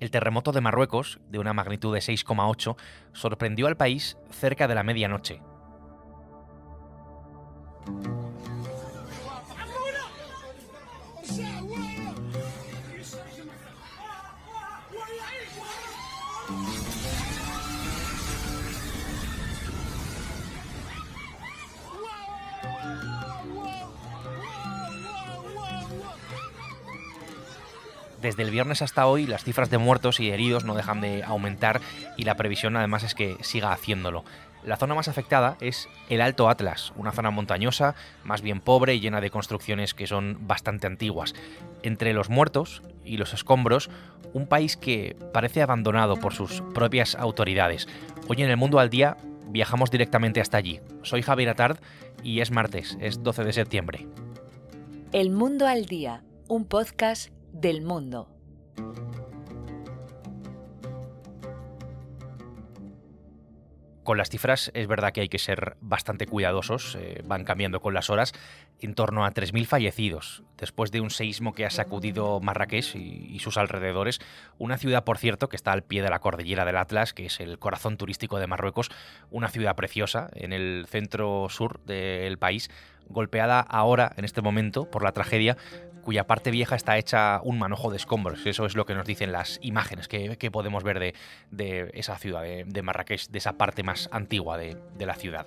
El terremoto de Marruecos, de una magnitud de 6,8, sorprendió al país cerca de la medianoche. Desde el viernes hasta hoy, las cifras de muertos y heridos no dejan de aumentar y la previsión además es que siga haciéndolo. La zona más afectada es el Alto Atlas, una zona montañosa, más bien pobre y llena de construcciones que son bastante antiguas. Entre los muertos y los escombros, un país que parece abandonado por sus propias autoridades. Hoy en El Mundo al Día viajamos directamente hasta allí. Soy Javier Atard y es martes, es 12 de septiembre. El Mundo al Día, un podcast del Mundo. Con las cifras es verdad que hay que ser bastante cuidadosos, van cambiando con las horas, en torno a 3.000 fallecidos, después de un seísmo que ha sacudido Marrakech y sus alrededores, una ciudad, por cierto, que está al pie de la cordillera del Atlas, que es el corazón turístico de Marruecos, una ciudad preciosa en el centro sur del país, golpeada ahora, en este momento, por la tragedia, cuya parte vieja está hecha un manojo de escombros. Eso es lo que nos dicen las imágenes que podemos ver de esa ciudad, de Marrakech, de esa parte más antigua de la ciudad.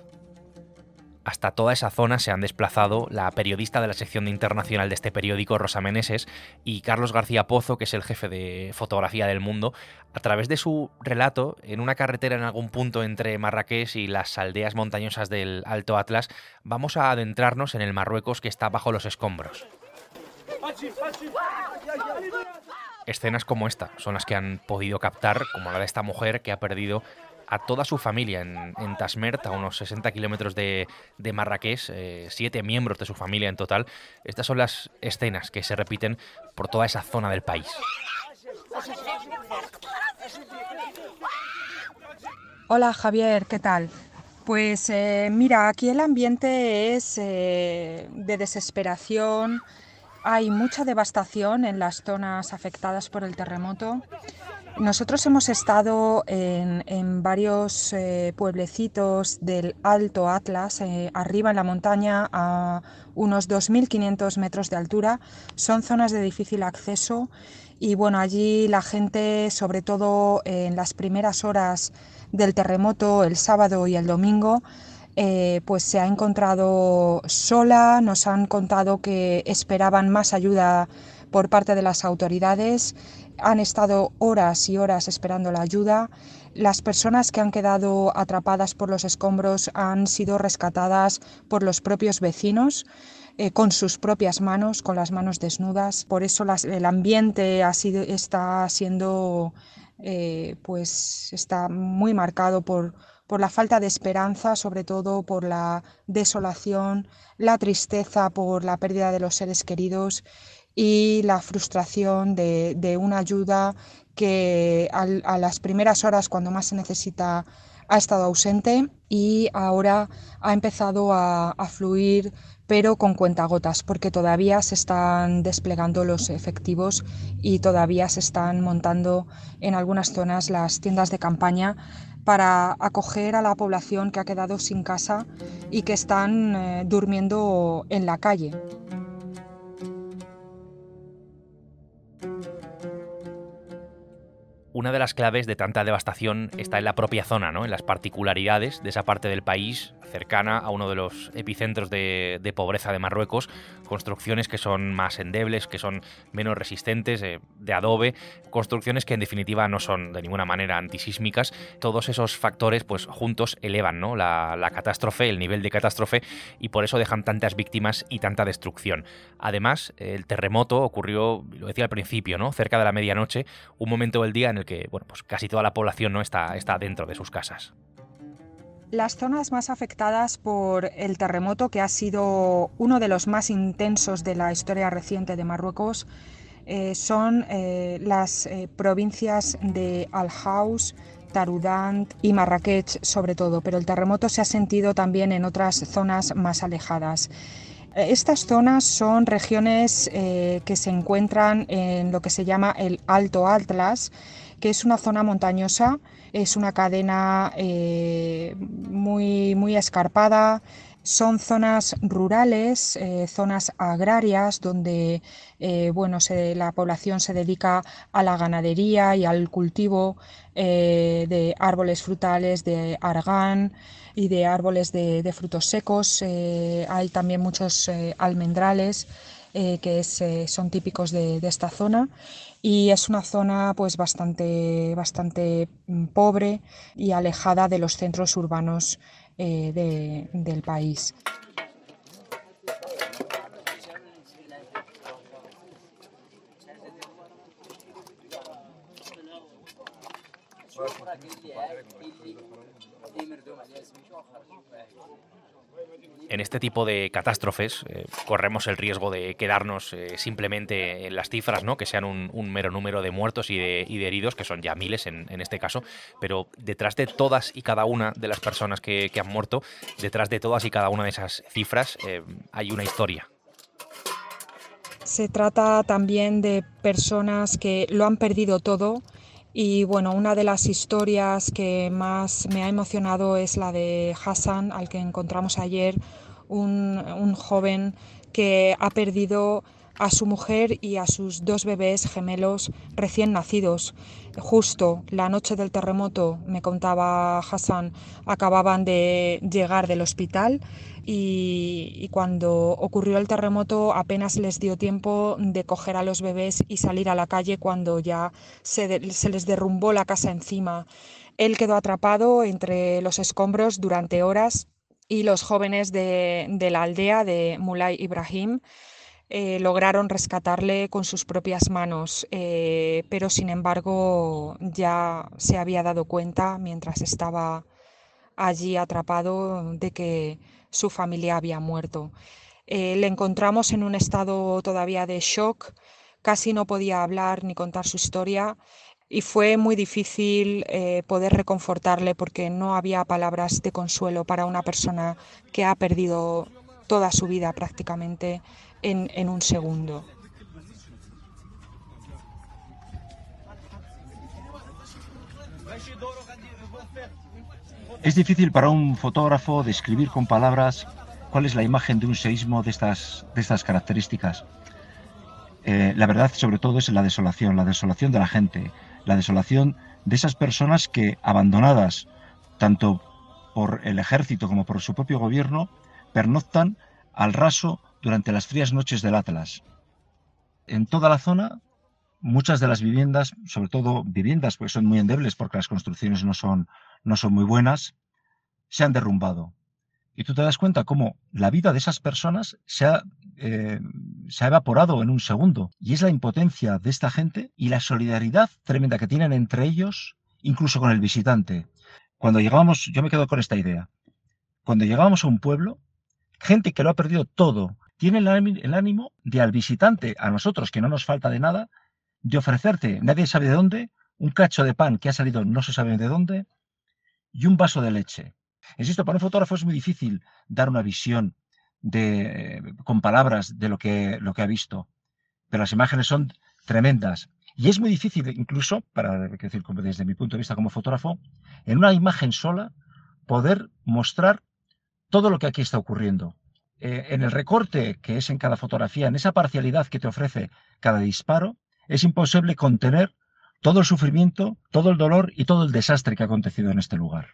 Hasta toda esa zona se han desplazado la periodista de la sección internacional de este periódico, Rosa Meneses, y Carlos García Pozo, que es el jefe de fotografía del Mundo. A través de su relato, en una carretera en algún punto entre Marrakech y las aldeas montañosas del Alto Atlas, vamos a adentrarnos en el Marruecos que está bajo los escombros. Escenas como esta son las que han podido captar, como la de esta mujer que ha perdido a toda su familia en Tasmert, a unos 60 kilómetros de Marrakech, 7 miembros de su familia en total. Estas son las escenas que se repiten por toda esa zona del país. Hola Javier, ¿qué tal? Pues mira, aquí el ambiente es de desesperación. Hay mucha devastación en las zonas afectadas por el terremoto. Nosotros hemos estado en varios pueblecitos del Alto Atlas, arriba en la montaña a unos 2.500 metros de altura. Son zonas de difícil acceso y bueno, allí la gente, sobre todo en las primeras horas del terremoto, el sábado y el domingo, pues se ha encontrado sola. Nos han contado que esperaban más ayuda por parte de las autoridades, han estado horas y horas esperando la ayuda. Las personas que han quedado atrapadas por los escombros han sido rescatadas por los propios vecinos, con sus propias manos, con las manos desnudas. Por eso el ambiente está siendo, pues está muy marcado por la falta de esperanza, sobre todo por la desolación, la tristeza por la pérdida de los seres queridos y la frustración de una ayuda que a las primeras horas, cuando más se necesita, ha estado ausente y ahora ha empezado a fluir, pero con cuentagotas, porque todavía se están desplegando los efectivos y todavía se están montando en algunas zonas las tiendas de campaña para acoger a la población que ha quedado sin casa y que están durmiendo en la calle. Una de las claves de tanta devastación está en la propia zona, ¿no? En las particularidades de esa parte del país cercana a uno de los epicentros de pobreza de Marruecos, construcciones que son más endebles, que son menos resistentes, de adobe, construcciones que en definitiva no son de ninguna manera antisísmicas. Todos esos factores pues juntos elevan, ¿no? la catástrofe, el nivel de catástrofe, y por eso dejan tantas víctimas y tanta destrucción. Además, el terremoto ocurrió, lo decía al principio, ¿no? Cerca de la medianoche, un momento del día en el que bueno, pues casi toda la población no está dentro de sus casas. Las zonas más afectadas por el terremoto, que ha sido uno de los más intensos de la historia reciente de Marruecos, son las provincias de Al-Haus, Taroudant y Marrakech sobre todo, pero el terremoto se ha sentido también en otras zonas más alejadas. Estas zonas son regiones que se encuentran en lo que se llama el Alto Atlas, que es una zona montañosa, es una cadena muy escarpada. Son zonas rurales, zonas agrarias donde bueno, la población se dedica a la ganadería y al cultivo de árboles frutales, de argán y de árboles de frutos secos. Hay también muchos almendrales son típicos de esta zona, y es una zona pues bastante pobre y alejada de los centros urbanos del país. En este tipo de catástrofes corremos el riesgo de quedarnos simplemente en las cifras, ¿no? Que sean un mero número de muertos y de heridos, que son ya miles en este caso, pero detrás de todas y cada una de las personas que han muerto, detrás de todas y cada una de esas cifras hay una historia. Se trata también de personas que lo han perdido todo. Y bueno, una de las historias que más me ha emocionado es la de Hassan, al que encontramos ayer, un joven que ha perdido a su mujer y a sus 2 bebés gemelos recién nacidos. Justo la noche del terremoto, me contaba Hassan, acababan de llegar del hospital y cuando ocurrió el terremoto apenas les dio tiempo de coger a los bebés y salir a la calle cuando ya se les derrumbó la casa encima. Él quedó atrapado entre los escombros durante horas y los jóvenes de la aldea de Mulay Ibrahim lograron rescatarle con sus propias manos, pero sin embargo ya se había dado cuenta mientras estaba allí atrapado de que su familia había muerto. Le encontramos en un estado todavía de shock, casi no podía hablar ni contar su historia y fue muy difícil poder reconfortarle porque no había palabras de consuelo para una persona que ha perdido toda su vida prácticamente en un segundo. Es difícil para un fotógrafo describir con palabras cuál es la imagen de un seísmo de estas características. La verdad, sobre todo, es la desolación de la gente, la desolación de esas personas que, abandonadas tanto por el ejército como por su propio gobierno, pernoctan al raso durante las frías noches del Atlas. En toda la zona, muchas de las viviendas, sobre todo viviendas, pues son muy endebles porque las construcciones no son muy buenas, se han derrumbado. Y tú te das cuenta cómo la vida de esas personas se ha evaporado en un segundo. Y es la impotencia de esta gente y la solidaridad tremenda que tienen entre ellos, incluso con el visitante. Cuando llegábamos, yo me quedo con esta idea, cuando llegábamos a un pueblo, gente que lo ha perdido todo, tiene el ánimo de al visitante, a nosotros que no nos falta de nada, de ofrecerte, nadie sabe de dónde, un cacho de pan que ha salido no se sabe de dónde, y un vaso de leche. Insisto, para un fotógrafo es muy difícil dar una visión con palabras de lo que ha visto, pero las imágenes son tremendas. Y es muy difícil, incluso, desde mi punto de vista como fotógrafo, en una imagen sola, poder mostrar todo lo que aquí está ocurriendo. En el recorte que es en cada fotografía, en esa parcialidad que te ofrece cada disparo, es imposible contener todo el sufrimiento, todo el dolor y todo el desastre que ha acontecido en este lugar.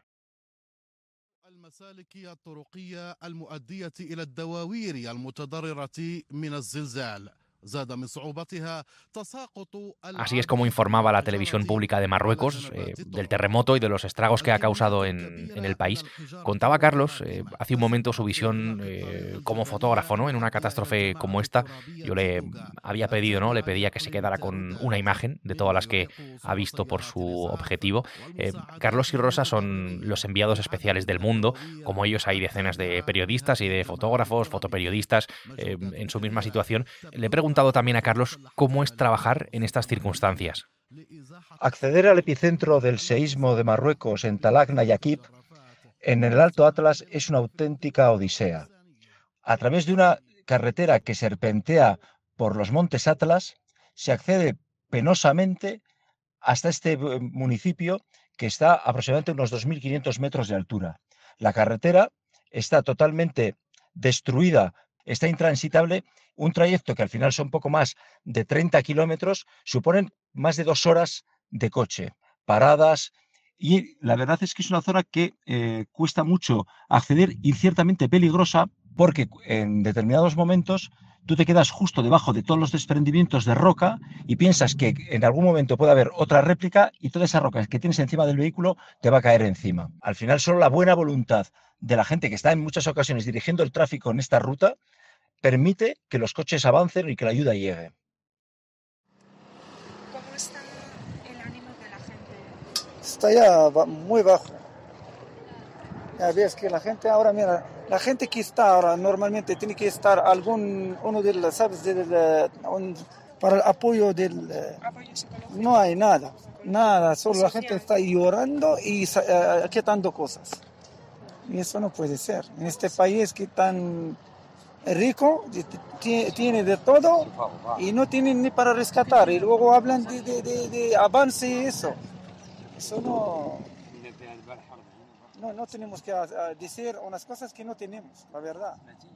Así es como informaba la televisión pública de Marruecos del terremoto y de los estragos que ha causado en el país. Contaba Carlos hace un momento su visión como fotógrafo, ¿no? En una catástrofe como esta. Yo le había pedido, ¿no? Le pedía que se quedara con una imagen de todas las que ha visto por su objetivo. Carlos y Rosa son los enviados especiales del Mundo. Como ellos hay decenas de periodistas y de fotógrafos, fotoperiodistas en su misma situación. Le he preguntado también a Carlos cómo es trabajar en estas circunstancias. Acceder al epicentro del seísmo de Marruecos en Talagna y Akib, en el Alto Atlas, es una auténtica odisea. A través de una carretera que serpentea por los montes Atlas, se accede penosamente hasta este municipio que está aproximadamente a unos 2.500 metros de altura. La carretera está totalmente destruida, está intransitable. Un trayecto que al final son poco más de 30 kilómetros, suponen más de 2 horas de coche, paradas, y la verdad es que es una zona que cuesta mucho acceder y ciertamente peligrosa, porque en determinados momentos tú te quedas justo debajo de todos los desprendimientos de roca y piensas que en algún momento puede haber otra réplica y toda esa roca que tienes encima del vehículo te va a caer encima. Al final solo la buena voluntad de la gente que está en muchas ocasiones dirigiendo el tráfico en esta ruta permite que los coches avancen y que la ayuda llegue. ¿Cómo está el ánimo de la gente? Está ya muy bajo. Ya ves que la gente ahora, mira, la gente que está ahora normalmente tiene que estar uno de los, ¿sabes? Para el apoyo del... ¿Apoyo psicológico? No hay nada, solo la gente está llorando y quitando cosas. Y eso no puede ser. En este país que tan rico, tiene de todo y no tienen ni para rescatar. Y luego hablan de avance y eso. Eso no tenemos que decir unas cosas que no tenemos, la verdad.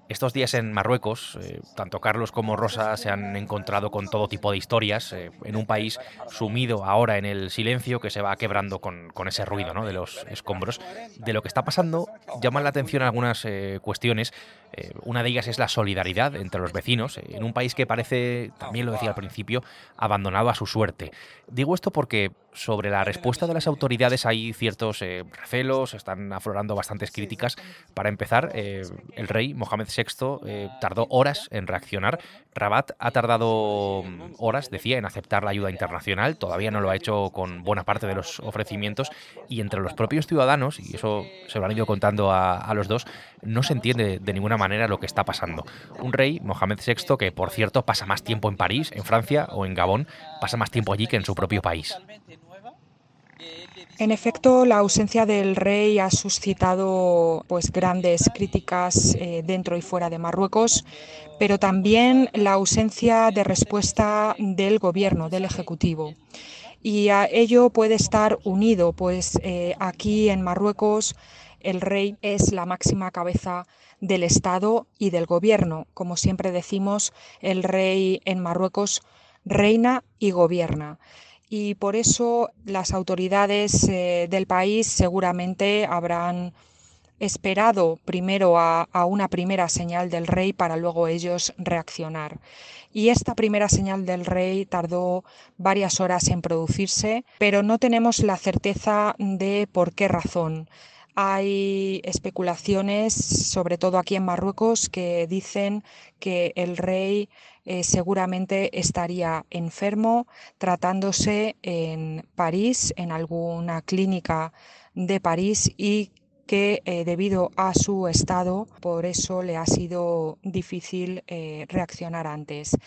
Estos días en Marruecos, tanto Carlos como Rosa se han encontrado con todo tipo de historias en un país sumido ahora en el silencio que se va quebrando con ese ruido, ¿no?, de los escombros. De lo que está pasando llaman la atención algunas cuestiones. Una de ellas es la solidaridad entre los vecinos en un país que parece, también lo decía al principio, abandonado a su suerte. Digo esto porque sobre la respuesta de las autoridades hay ciertos recelos, están aflorando bastantes críticas. Para empezar, el rey Mohamed VI tardó horas en reaccionar. Rabat ha tardado horas, decía, en aceptar la ayuda internacional. Todavía no lo ha hecho con buena parte de los ofrecimientos. Y entre los propios ciudadanos, y eso se lo han ido contando a los dos, no se entiende de ninguna manera lo que está pasando. Un rey, Mohamed VI, que por cierto pasa más tiempo en París, en Francia o en Gabón, pasa más tiempo allí que en su propio país. En efecto, la ausencia del rey ha suscitado pues grandes críticas dentro y fuera de Marruecos, pero también la ausencia de respuesta del gobierno, del ejecutivo. Y a ello puede estar unido, pues aquí en Marruecos el rey es la máxima cabeza del Estado y del gobierno. Como siempre decimos, el rey en Marruecos reina y gobierna. Y por eso las autoridades del país seguramente habrán esperado primero a una primera señal del rey para luego ellos reaccionar. Y esta primera señal del rey tardó varias horas en producirse, pero no tenemos la certeza de por qué razón. Hay especulaciones, sobre todo aquí en Marruecos, que dicen que el rey seguramente estaría enfermo, tratándose en París, en alguna clínica de París, y que debido a su estado, por eso le ha sido difícil reaccionar antes.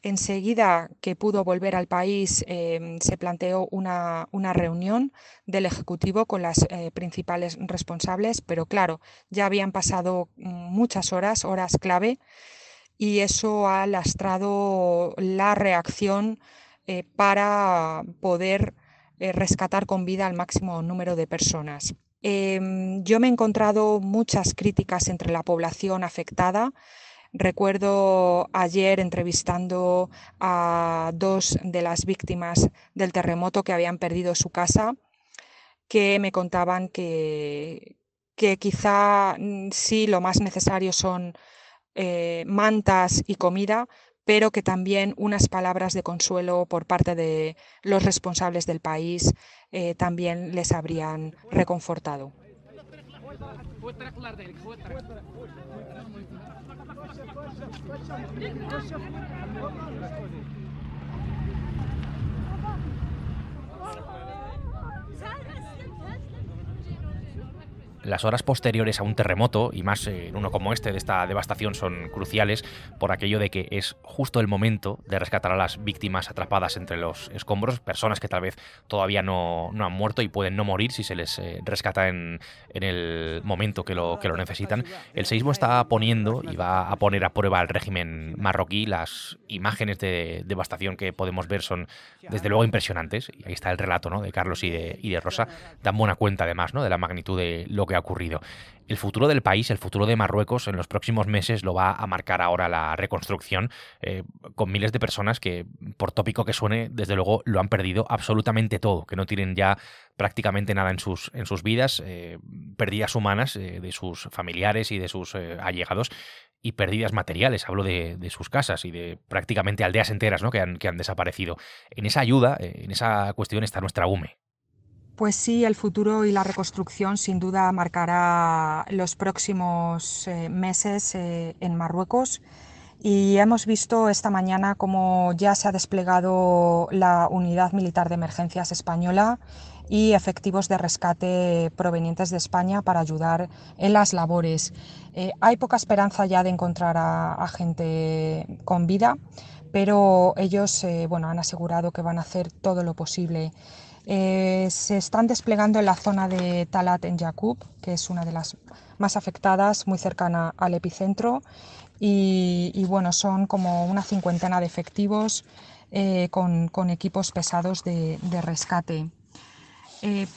Enseguida que pudo volver al país, se planteó una reunión del Ejecutivo con las principales responsables, pero claro, ya habían pasado muchas horas clave, y eso ha lastrado la reacción para poder rescatar con vida al máximo número de personas. Yo me he encontrado muchas críticas entre la población afectada. Recuerdo ayer entrevistando a 2 de las víctimas del terremoto que habían perdido su casa, que me contaban que quizá sí lo más necesario son mantas y comida, pero que también unas palabras de consuelo por parte de los responsables del país también les habrían reconfortado. Las horas posteriores a un terremoto, y más en uno como este, de esta devastación, son cruciales por aquello de que es justo el momento de rescatar a las víctimas atrapadas entre los escombros, personas que tal vez todavía no han muerto y pueden no morir si se les rescata en el momento que lo necesitan. El seísmo está poniendo y va a poner a prueba al régimen marroquí. Las imágenes de devastación que podemos ver son desde luego impresionantes, y ahí está el relato, ¿no?, de Carlos y de Rosa. Dan buena cuenta además, ¿no?, de la magnitud de lo que ha ocurrido. El futuro del país, el futuro de Marruecos en los próximos meses lo va a marcar ahora la reconstrucción, con miles de personas que, por tópico que suene, desde luego lo han perdido absolutamente todo, que no tienen ya prácticamente nada en sus vidas, pérdidas humanas de sus familiares y de sus allegados, y pérdidas materiales. Hablo de sus casas y de prácticamente aldeas enteras, ¿no?, que han desaparecido. En esa ayuda, en esa cuestión está nuestra UME. Pues sí, el futuro y la reconstrucción sin duda marcará los próximos meses en Marruecos, y hemos visto esta mañana cómo ya se ha desplegado la Unidad Militar de Emergencias Española y efectivos de rescate provenientes de España para ayudar en las labores. Hay poca esperanza ya de encontrar a gente con vida, pero ellos han asegurado que van a hacer todo lo posible. Se están desplegando en la zona de Talat en Yaqub, que es una de las más afectadas, muy cercana al epicentro, y son como una 50 de efectivos con equipos pesados de rescate.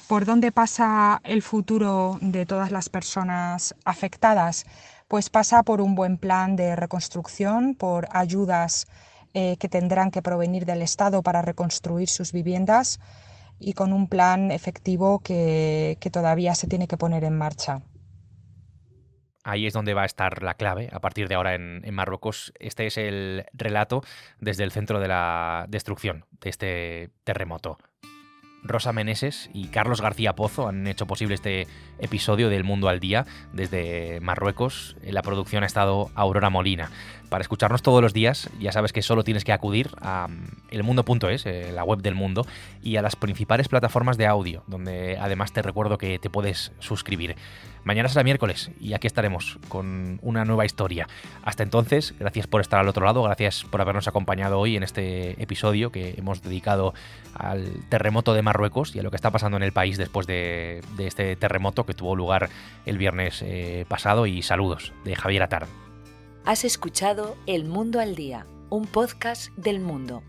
¿Por dónde pasa el futuro de todas las personas afectadas? Pues pasa por un buen plan de reconstrucción, por ayudas que tendrán que provenir del Estado para reconstruir sus viviendas, y con un plan efectivo que todavía se tiene que poner en marcha. Ahí es donde va a estar la clave a partir de ahora en Marruecos. Este es el relato desde el centro de la destrucción de este terremoto. Rosa Meneses y Carlos García Pozo han hecho posible este episodio del Mundo al Día desde Marruecos. En la producción ha estado Aurora Molina. Para escucharnos todos los días, ya sabes que solo tienes que acudir a elmundo.es, la web del Mundo, y a las principales plataformas de audio, donde además te recuerdo que te puedes suscribir. Mañana será miércoles y aquí estaremos con una nueva historia. Hasta entonces, gracias por estar al otro lado, gracias por habernos acompañado hoy en este episodio que hemos dedicado al terremoto de Marruecos y a lo que está pasando en el país después de este terremoto que tuvo lugar el viernes pasado. Y saludos de Javier Atard. Has escuchado El Mundo al Día, un podcast del Mundo.